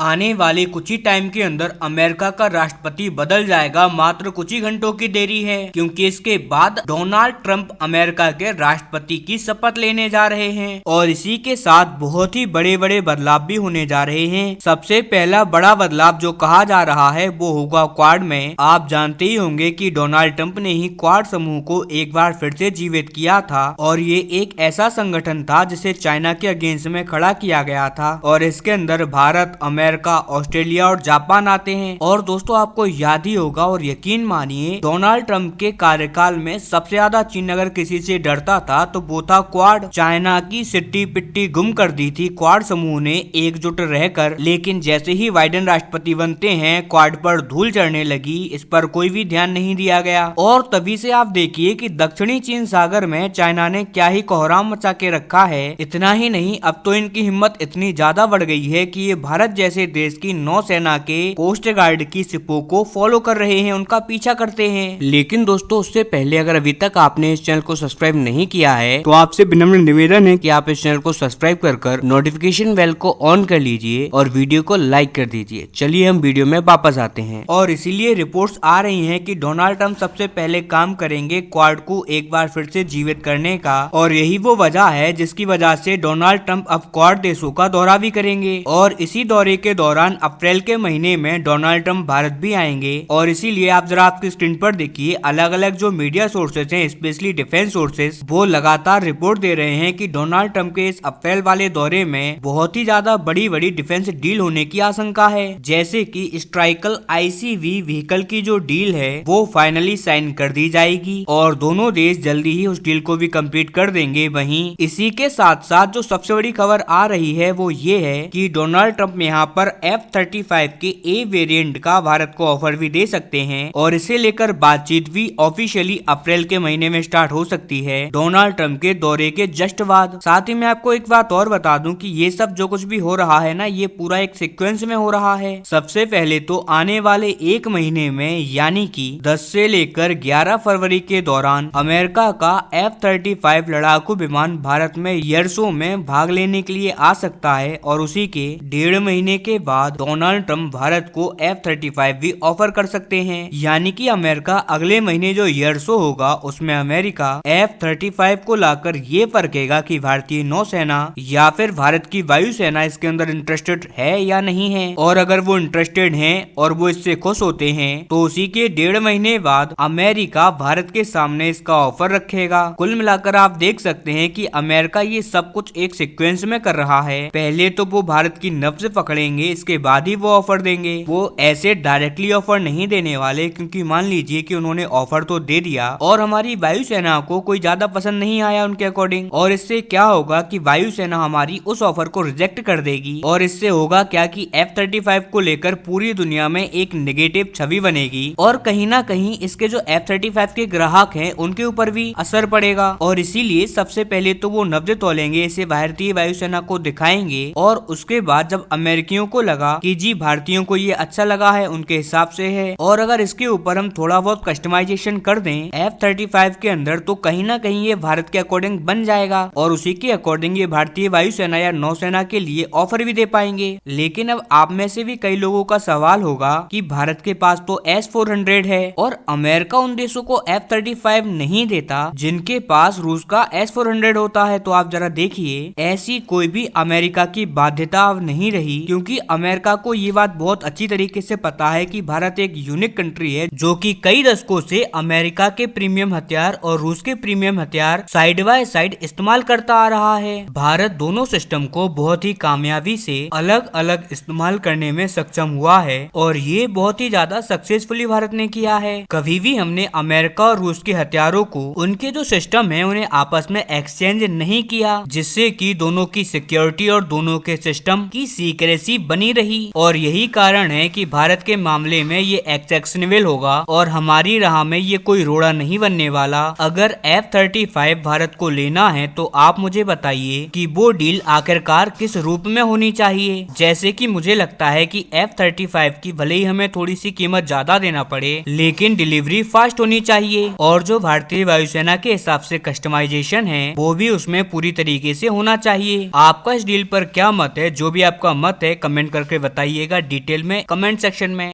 आने वाले कुछ ही टाइम के अंदर अमेरिका का राष्ट्रपति बदल जाएगा। मात्र कुछ ही घंटों की देरी है, क्योंकि इसके बाद डोनाल्ड ट्रंप अमेरिका के राष्ट्रपति की शपथ लेने जा रहे हैं और इसी के साथ बहुत ही बड़े बड़े बदलाव भी होने जा रहे हैं। सबसे पहला बड़ा बदलाव जो कहा जा रहा है वो होगा क्वाड में। आप जानते ही होंगे कि डोनाल्ड ट्रंप ने ही क्वाड समूह को एक बार फिर से जीवित किया था और ये एक ऐसा संगठन था जिसे चाइना के अगेंस्ट में खड़ा किया गया था और इसके अंदर भारत, अमेरिका, ऑस्ट्रेलिया और जापान आते हैं। और दोस्तों आपको याद ही होगा और यकीन मानिए, डोनाल्ड ट्रंप के कार्यकाल में सबसे ज्यादा चीन अगर किसी से डरता था तो वो था क्वाड। चाइना की सिट्टी पिट्टी गुम कर दी थी क्वाड समूह ने एकजुट रहकर, लेकिन जैसे ही बाइडेन राष्ट्रपति बनते हैं क्वाड पर धूल चढ़ने लगी। इस पर कोई भी ध्यान नहीं दिया गया और तभी से आप देखिए कि दक्षिणी चीन सागर में चाइना ने क्या ही कोहराम मचा के रखा है। इतना ही नहीं, अब तो इनकी हिम्मत इतनी ज्यादा बढ़ गई है कि ये भारत जैसे देश की नौसेना के कोस्ट गार्ड की शिपों को फॉलो कर रहे हैं, उनका पीछा करते हैं। लेकिन दोस्तों उससे पहले अगर अभी तक आपने इस चैनल को सब्सक्राइब नहीं किया है तो आपसे विनम्र निवेदन है कि आप इस चैनल को सब्सक्राइब कर नोटिफिकेशन बेल को ऑन कर लीजिए और वीडियो को लाइक कर दीजिए। चलिए हम वीडियो में वापस आते हैं। और इसीलिए रिपोर्ट्स आ रही हैं कि डोनाल्ड ट्रंप सबसे पहले काम करेंगे क्वाड को एक बार फिर से जीवित करने का, और यही वो वजह है जिसकी वजह से डोनाल्ड ट्रंप अब क्वाड देशों का दौरा भी करेंगे। और इसी दौरे के दौरान अप्रैल के महीने में डोनाल्ड ट्रंप भारत भी आएंगे। और इसीलिए आप जरा आपकी स्क्रीन पर देखिए, अलग अलग जो मीडिया सोर्सेज हैं, स्पेशली डिफेंस सोर्सेज, वो लगातार रिपोर्ट दे रहे हैं कि डोनाल्ड ट्रंप के इस अप्रैल वाले दौरे में बहुत ही ज्यादा बड़ी बड़ी डिफेंस डील होने की आशंका है। जैसे कि स्ट्राइकल ICV व्हीकल की जो डील है वो फाइनली साइन कर दी जाएगी और दोनों देश जल्दी ही उस डील को भी कंप्लीट कर देंगे। वहीं इसी के साथ साथ जो सबसे बड़ी खबर आ रही है वो ये है कि डोनाल्ड ट्रंप यहाँ पर F-35 के A वेरिएंट का भारत को ऑफर भी दे सकते हैं और इसे लेकर बातचीत भी ऑफिशियली अप्रैल के महीने में स्टार्ट हो सकती है, डोनाल्ड ट्रंप के दौरे के जस्ट बाद। साथ ही मैं आपको एक बात और बता दूं कि ये सब जो कुछ भी हो रहा है ना, ये पूरा एक सीक्वेंस में हो रहा है। सबसे पहले तो आने वाले एक महीने में यानी कि 10 से लेकर 11 फरवरी के दौरान अमेरिका का F-35 लड़ाकू विमान भारत में एयर शो में भाग लेने के लिए आ सकता है और उसी के 1.5 महीने के बाद डोनाल्ड ट्रंप भारत को F-35 भी ऑफर कर सकते हैं। यानी कि अमेरिका अगले महीने जो एयर शो होगा उसमें अमेरिका F-35 को लाकर ये परखेगा कि भारतीय नौसेना या फिर भारत की वायुसेना इसके अंदर इंटरेस्टेड है या नहीं है। और अगर वो इंटरेस्टेड हैं और वो इससे खुश होते हैं तो उसी के 1.5 महीने बाद अमेरिका भारत के सामने इसका ऑफर रखेगा। कुल मिलाकर आप देख सकते हैं कि अमेरिका ये सब कुछ एक सीक्वेंस में कर रहा है। पहले तो वो भारत की नब्ज पकड़ेंगे, इसके बाद ही वो ऑफर देंगे। वो ऐसे डायरेक्टली ऑफर नहीं देने वाले, क्योंकि मान लीजिए कि उन्होंने ऑफर तो दे दिया और हमारी वायुसेना को कोई ज्यादा पसंद नहीं आया उनके अकॉर्डिंग, और इससे क्या होगा कि वायुसेना हमारी उस ऑफर को रिजेक्ट कर देगी और इससे होगा क्या कि F-35 को लेकर पूरी दुनिया में एक नेगेटिव छवि बनेगी और कहीं ना कहीं इसके जो F-35 के ग्राहक हैं उनके ऊपर भी असर पड़ेगा। और इसीलिए सबसे पहले तो वो नब्ज तोलेंगे, इसे भारतीय वायुसेना को दिखाएंगे और उसके बाद जब अमेरिकियों को लगा कि जी भारतीयों को ये अच्छा लगा है, उनके हिसाब से है, और अगर इसके ऊपर हम थोड़ा बहुत कस्टमाइजेशन कर दें F-35 के अंदर तो कहीं ना कहीं ये भारत के अकॉर्डिंग बन जाएगा और उसी के अकॉर्डिंग ये भारतीय वायुसेना या नौसेना के लिए ऑफर भी दे पाएंगे। लेकिन अब आप में से भी कई लोगों का सवाल होगा कि भारत के पास तो S-400 है और अमेरिका उन देशों को F-35 नहीं देता जिनके पास रूस का S-400 होता है। तो आप जरा देखिए, ऐसी कोई भी अमेरिका की बाध्यता अब नहीं रही, क्योंकि अमेरिका को ये बात बहुत अच्छी तरीके से पता है कि भारत एक यूनिक कंट्री है जो कि कई दशकों से अमेरिका के प्रीमियम हथियार और रूस के प्रीमियम हथियार साइड बाय साइड इस्तेमाल करता आ रहा है। भारत दोनों सिस्टम को बहुत ही कामयाबी से अलग अलग इस्तेमाल करने में सक्षम हुआ है और ये बहुत ही ज्यादा सक्सेसफुली भारत ने किया है। कभी भी हमने अमेरिका और रूस के हथियारों को, उनके जो सिस्टम है, उन्हें आपस में एक्सचेंज नहीं किया, जिससे कि दोनों की सिक्योरिटी और दोनों के सिस्टम की सीक्रेसी बनी रही। और यही कारण है कि भारत के मामले में ये एक्सेप्शनेबल होगा और हमारी राह में ये कोई रोड़ा नहीं बनने वाला। अगर F-35 भारत को लेना है तो आप मुझे बताइए कि वो डील आखिरकार किस रूप में होनी चाहिए। जैसे कि मुझे लगता है कि F-35 की भले ही हमें थोड़ी सी कीमत ज्यादा देना पड़े, लेकिन डिलीवरी फास्ट होनी चाहिए और जो भारतीय वायुसेना के हिसाब से कस्टमाइजेशन है वो भी उसमें पूरी तरीके से होना चाहिए। आपका इस डील पर क्या मत है? जो भी आपका मत है कमेंट कमेंट करके बताइएगा डिटेल में कमेंट सेक्शन में।